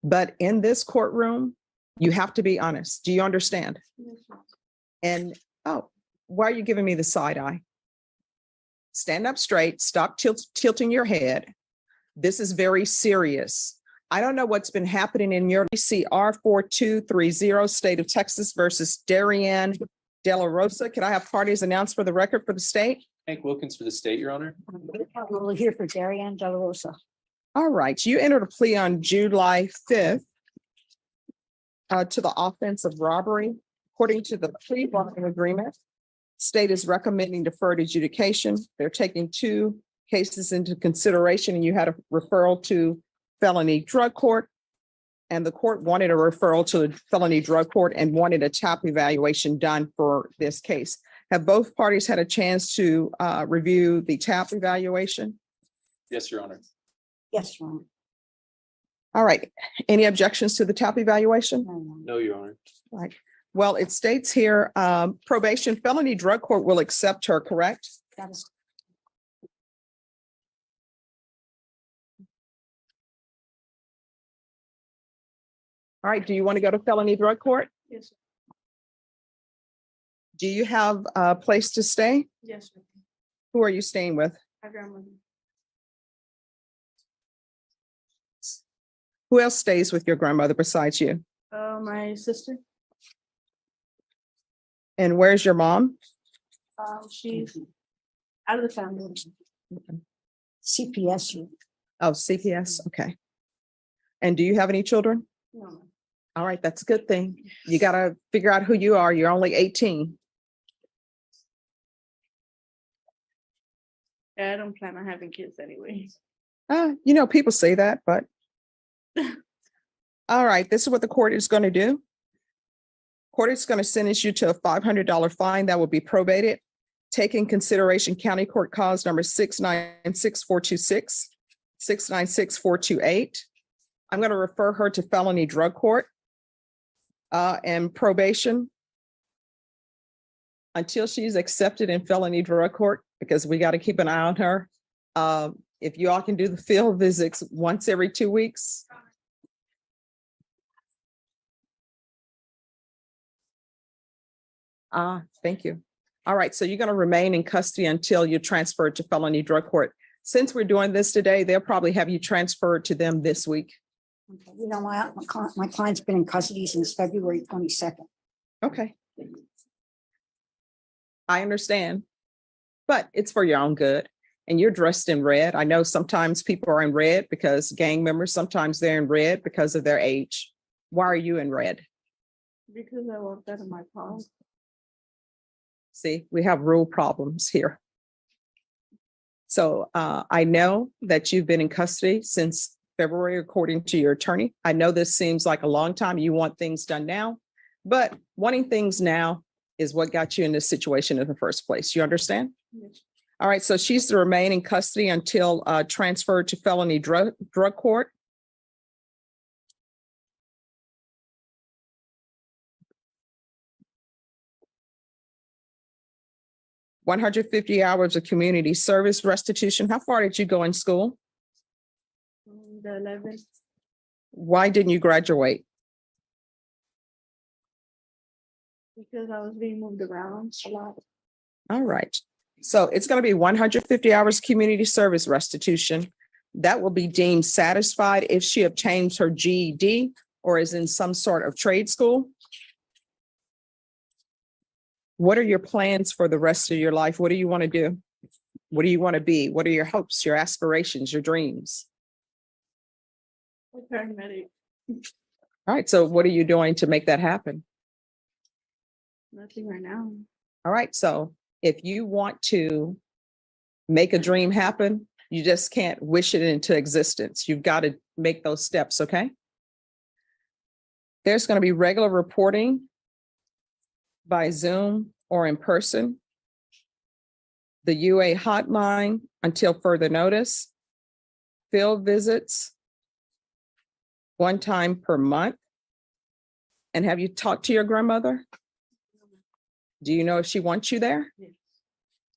But in this courtroom, you have to be honest. Do you understand? Yes, ma'am. And, oh, why are you giving me the side eye? Stand up straight, stop tilting your head. This is very serious. I don't know what's been happening in your CR 4230, State of Texas versus Darian De La Rosa. Can I have parties announced for the record for the state? Hank Wilkins for the state, Your Honor. We're here for Darian De La Rosa. All right, you entered a plea on July 5th to the offense of robbery. According to the plea bargaining agreement, state is recommending deferred adjudication. They're taking 2 cases into consideration, and you had a referral to felony drug court, and the court wanted a referral to the felony drug court and wanted a TAP evaluation done for this case. Have both parties had a chance to review the TAP evaluation? Yes, Your Honor. Yes, Ron. All right. Any objections to the TAP evaluation? No, Your Honor. Right. Well, it states here, probation felony drug court will accept her, correct? That is All right. Do you want to go to felony drug court? Yes, sir. Do you have a place to stay? Yes, sir. Who are you staying with? My grandmother. Who else stays with your grandmother besides you? My sister. And where's your mom? She's out of the family. CPS. Oh, CPS. Okay. And do you have any children? No. All right. That's a good thing. You got to figure out who you are. You're only 18. I don't plan on having kids anyway. People say that, but. All right. This is what the court is going to do. Court is going to sentence you to a $500 fine that will be probated. Take in consideration County Court Cause number 696-426, 696-428. I'm going to refer her to felony drug court and probation until she's accepted in felony drug court, because we got to keep an eye on her. If you all can do the field visits once every 2 weeks. Thank you. All right, so you're going to remain in custody until you're transferred to felony drug court. Since we're doing this today, they'll probably have you transferred to them this week. Okay. My client's been in custody since February 22nd. Okay. I understand, but it's for your own good. And you're dressed in red. I know sometimes people are in red because gang members, sometimes they're in red because of their age. Why are you in red? Because I walked out of my car. See, we have rule problems here. So I know that you've been in custody since February, according to your attorney. I know this seems like a long time. You want things done now, but wanting things now is what got you in this situation in the first place. You understand? Yes. All right. So she's to remain in custody until transferred to felony drug court. $150 hours of community service restitution. How far did you go in school? The 11th. Why didn't you graduate? Because I was being moved around a lot. All right. So it's going to be 150 hours community service restitution. That will be deemed satisfied if she obtains her GED or is in some sort of trade school. What are your plans for the rest of your life? What do you want to do? What do you want to be? What are your hopes, your aspirations, your dreams? A paramedic. All right. So what are you doing to make that happen? Nothing right now. All right. So if you want to make a dream happen, you just can't wish it into existence. You've got to make those steps. Okay. There's going to be regular reporting by Zoom or in person. The UA hotline until further notice. Field visits 1 time per month. And have you talked to your grandmother? Do you know if she wants you there? Yes.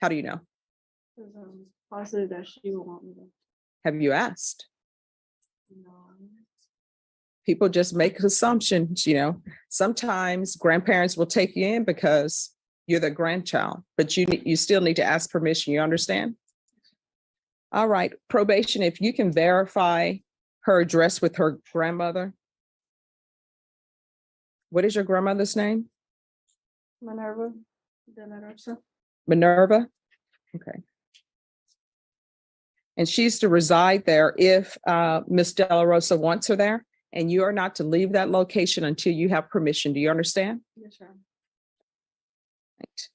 How do you know? Because I'm positive that she will want me to. Have you asked? No. People just make assumptions, you know. Sometimes grandparents will take you in because you're the grandchild, but you still need to ask permission. You understand? All right, probation, if you can verify her address with her grandmother. What is your grandmother's name? Minerva. De La Rosa. Minerva? Okay. And she's to reside there if Miss De La Rosa wants her there, and you are not to leave that location until you have permission. Do you understand? Yes, ma'am. Right.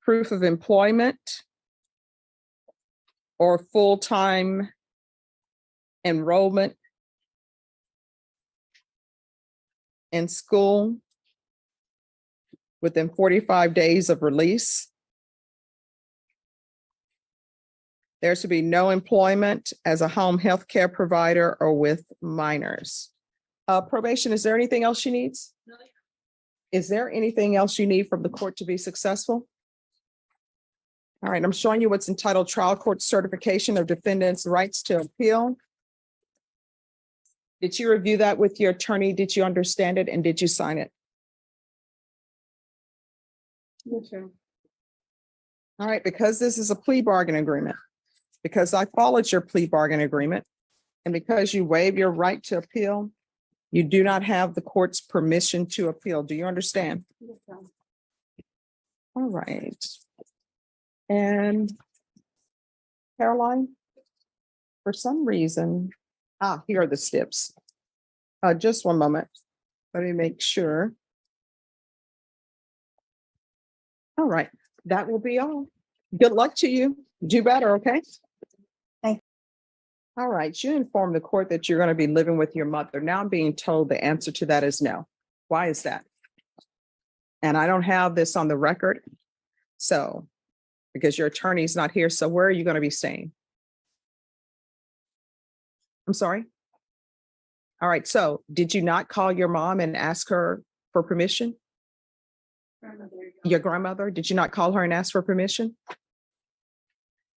Proof of employment or full-time enrollment in school within 45 days of release. There should be no employment as a home health care provider or with minors. Probation, is there anything else she needs? No. Is there anything else you need from the court to be successful? All right, I'm showing you what's entitled Trial Court Certification of Defendant's Rights to Appeal. Did you review that with your attorney? Did you understand it? And did you sign it? Yes, ma'am. All right, because this is a plea bargain agreement, because I followed your plea bargain agreement, and because you waive your right to appeal, you do not have the court's permission to appeal. Do you understand? Yes, ma'am. All right. And Caroline, for some reason, here are the steps. Just one moment. Let me make sure. All right, that will be all. Good luck to you. Do better, okay? Thank you. All right, you informed the court that you're going to be living with your mother. Now I'm being told the answer to that is no. Why is that? And I don't have this on the record. So, because your attorney's not here, so where are you going to be staying? I'm sorry? All right, so did you not call your mom and ask her for permission? Your grandmother, did you not call her and ask for permission?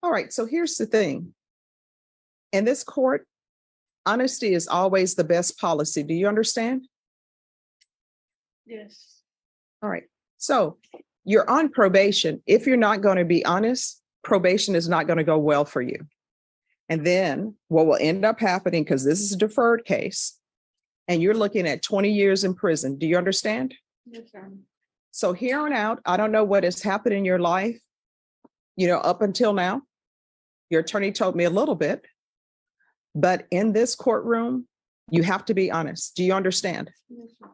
All right, so here's the thing. In this court, honesty is always the best policy. Do you understand? Yes. All right, so you're on probation. If you're not going to be honest, probation is not going to go well for you. And then what will end up happening, because this is a deferred case, and you're looking at 20 years in prison. Do you understand? Yes, ma'am. So here on out, I don't know what has happened in your life, you know, up until now. Your attorney told me a little bit, but in this courtroom, you have to be honest. Do you understand? Yes, ma'am.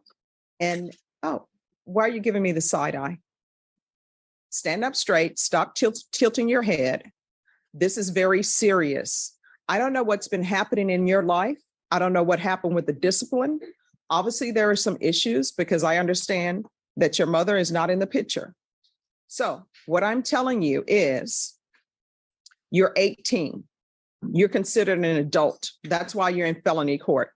And, oh, why are you giving me the side eye? Stand up straight, stop tilting your head. This is very serious. I don't know what's been happening in your life. I don't know what happened with the discipline. Obviously, there are some issues because I understand that your mother is not in the picture. So what I'm telling you is you're 18. You're considered an adult. That's why you're in felony court.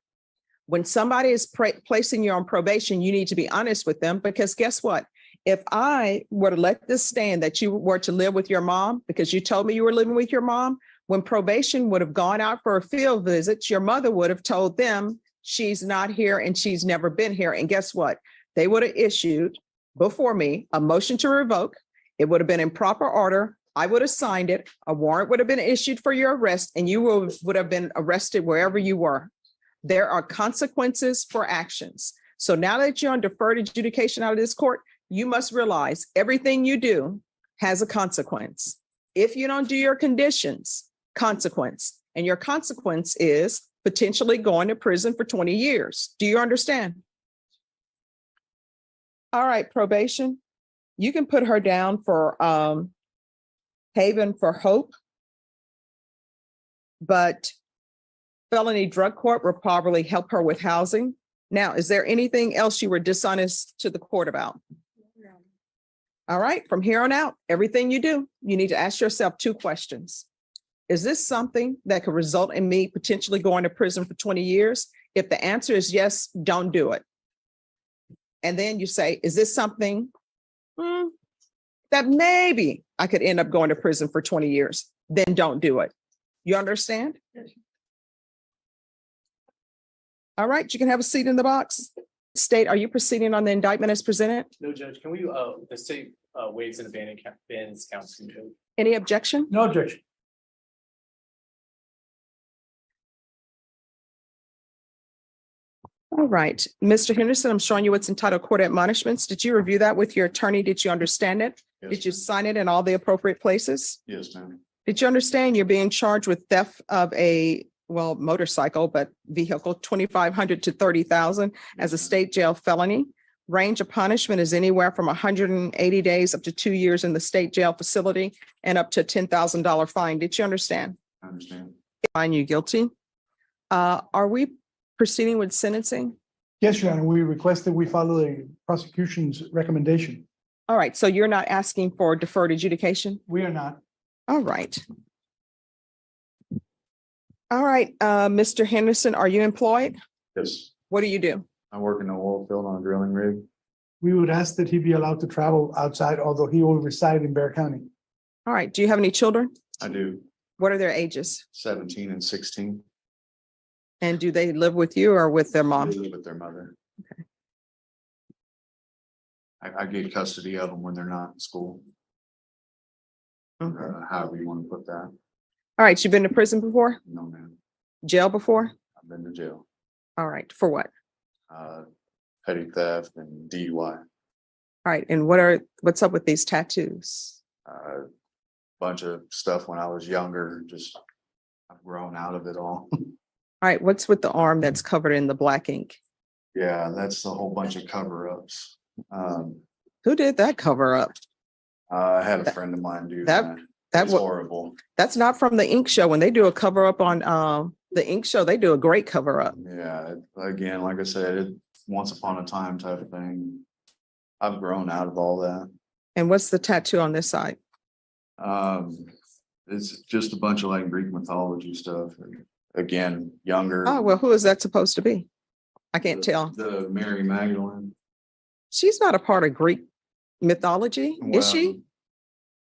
When somebody is placing you on probation, you need to be honest with them, because guess what? If I were to let this stand that you were to live with your mom, because you told me you were living with your mom, when probation would have gone out for a field visit, your mother would have told them she's not here and she's never been here. And guess what? They would have issued before me a motion to revoke. It would have been in proper order. I would have signed it. A warrant would have been issued for your arrest, and you would have been arrested wherever you were. There are consequences for actions. So now that you're on deferred adjudication out of this court, you must realize everything you do has a consequence. If you don't do your conditions, consequence. And your consequence is potentially going to prison for 20 years. Do you understand? All right, probation. You can put her down for Haven for Hope, but felony drug court will probably help her with housing. Now, is there anything else you were dishonest to the court about? No. All right, from here on out, everything you do, you need to ask yourself 2 questions. Is this something that could result in me potentially going to prison for 20 years? If the answer is yes, don't do it. And then you say, is this something that maybe I could end up going to prison for 20 years? Then don't do it. You understand? Yes. All right, you can have a seat in the box. State, are you proceeding on the indictment as presented? No, Judge, can we, the state waives and bans counsel. Any objection? No objection. All right, Mr. Henderson, I'm showing you what's entitled court admonishments. Did you review that with your attorney? Did you understand it? Did you sign it in all the appropriate places? Yes, ma'am. Did you understand you're being charged with theft of a, well, motorcycle, but vehicle, 2,500 to 30,000 as a state jail felony? Range of punishment is anywhere from 180 days up to 2 years in the state jail facility and up to $10,000 fine. Did you understand? I understand. Find you guilty. Are we proceeding with sentencing? Yes, Your Honor, we request that we follow the prosecution's recommendation. All right, so you're not asking for deferred adjudication? We are not. All right. All right, Mr. Henderson, are you employed? Yes, What do you do? I work in the oil field on a drilling rig. We would ask that he be allowed to travel outside, although he will reside in Bear County. All right, do you have any children? I do What are their ages? 17 and 16. And do they live with you or with their They mom? live with their mother. I get custody of them when they're not in school, Okay. All however you want to put that. right, you've been to prison before? No, ma'am. Jail before? I've been to jail. All right, for what? Petty theft and DUI. All right, and what's up with these tattoos? Bunch of stuff when I was younger, just I've grown out of it all. All right, what's with the arm that's covered in the black ink? Yeah, that's a whole bunch of cover-ups. Who did that cover up? I had a friend of mine do that- that. That It's was, horrible. that's not from the ink show. When they do a cover up on the ink show, they do a great cover up. Yeah, again, like I said, it once upon a time type of thing. I've grown out of all that. And what's the tattoo on this side? It's just a bunch of like Greek mythology stuff. Again, younger. Oh, well, who is that supposed to be? I can't tell. The Mary Magdalene. She's not a part of Greek mythology, is she? Well,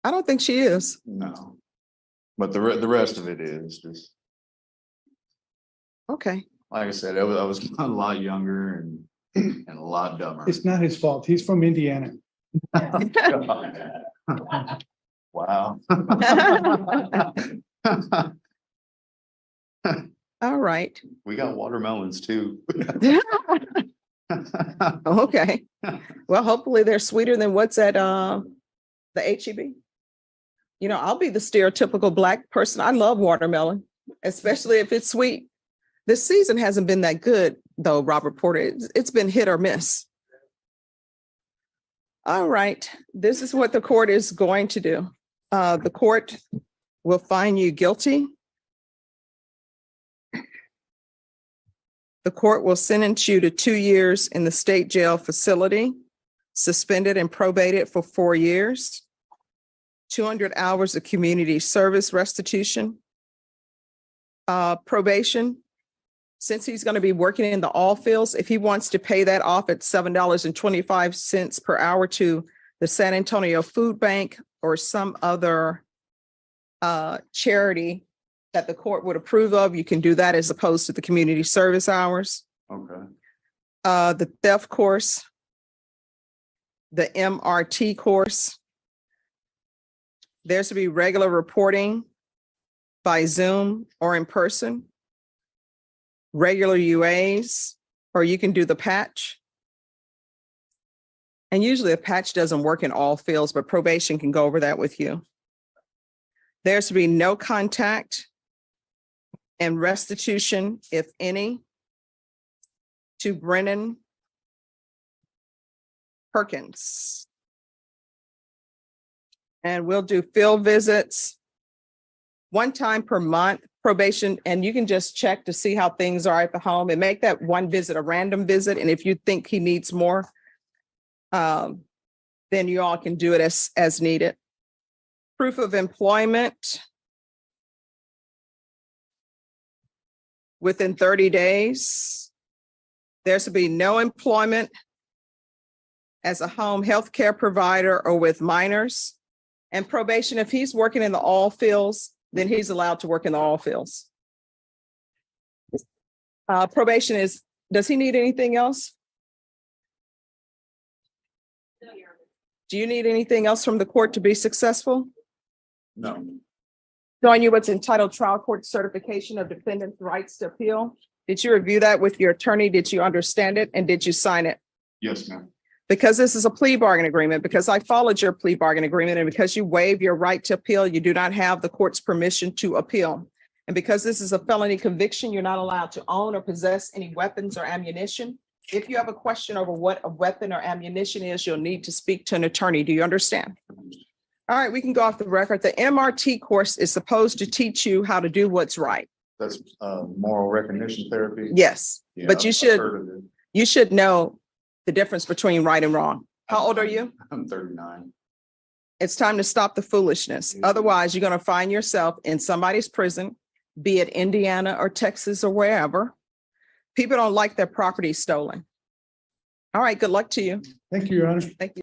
I don't think she is. No. But the rest of it is just, Okay. like I said, I was a lot younger and a lot dumber. It's not his fault. He's from Indiana. Wow. All right. We got watermelons too. Okay. Well, hopefully they're sweeter than what's at the HEB. You know, I'll be the stereotypical Black person. I love watermelon, especially if it's sweet. This season hasn't been that good, though, Robert Porter. It's been hit or miss. All right. This is what the court is going to do. The court will find you guilty. The court will sentence you to 2 years in the state jail facility, suspended and probated for 4 years, 200 hours of community service restitution, probation. Since he's going to be working in the oil fields, if he wants to pay that off at $7.25 per hour to the San Antonio Food Bank or some other charity that the court would approve of, you can do that as opposed to the community service hours. Okay. The theft course, the MRT course. There's to be regular reporting by Zoom or in person, regular UAs, or you can do the patch. And usually a patch doesn't work in all fields, but probation can go over that with you. There's to be no contact and restitution, if any, to Brennan Perkins. And we'll do field visits 1 time per month, probation, and you can just check to see how things are at the home and make that one visit a random visit. And if you think he needs more, then you all can do it as needed. Proof of employment within 30 days. There's to be no employment as a home health care provider or with minors. And probation, if he's working in the oil fields, then he's allowed to work in the oil fields. Probation is Does he need anything else? Do you need anything else from the court to be successful? No, Showing you what's entitled trial court certification of defendant's rights to appeal. Did you review that with your attorney? Did you understand it? And did you sign it? yes, ma'am. Because this is a plea bargain agreement, because I followed your plea bargain agreement, and because you waive your right to appeal, you do not have the court's permission to appeal. And because this is a felony conviction, you're not allowed to own or possess any weapons or ammunition. If you have a question over what a weapon or ammunition is, you'll need to speak to an attorney. Do you understand? All right, we can go off the record. The MRT course is supposed to teach you how to do what's right. That's moral recognition therapy. Yes, Yeah, but I've heard of it. you should know the difference between right and wrong. How old are you? I'm 39. It's time to stop the foolishness. Yeah. Otherwise, you're going to find yourself in somebody's prison, be it Indiana or Texas or wherever. People don't like their property stolen. All right, good luck to you. Thank you, Your Honor. Thank you.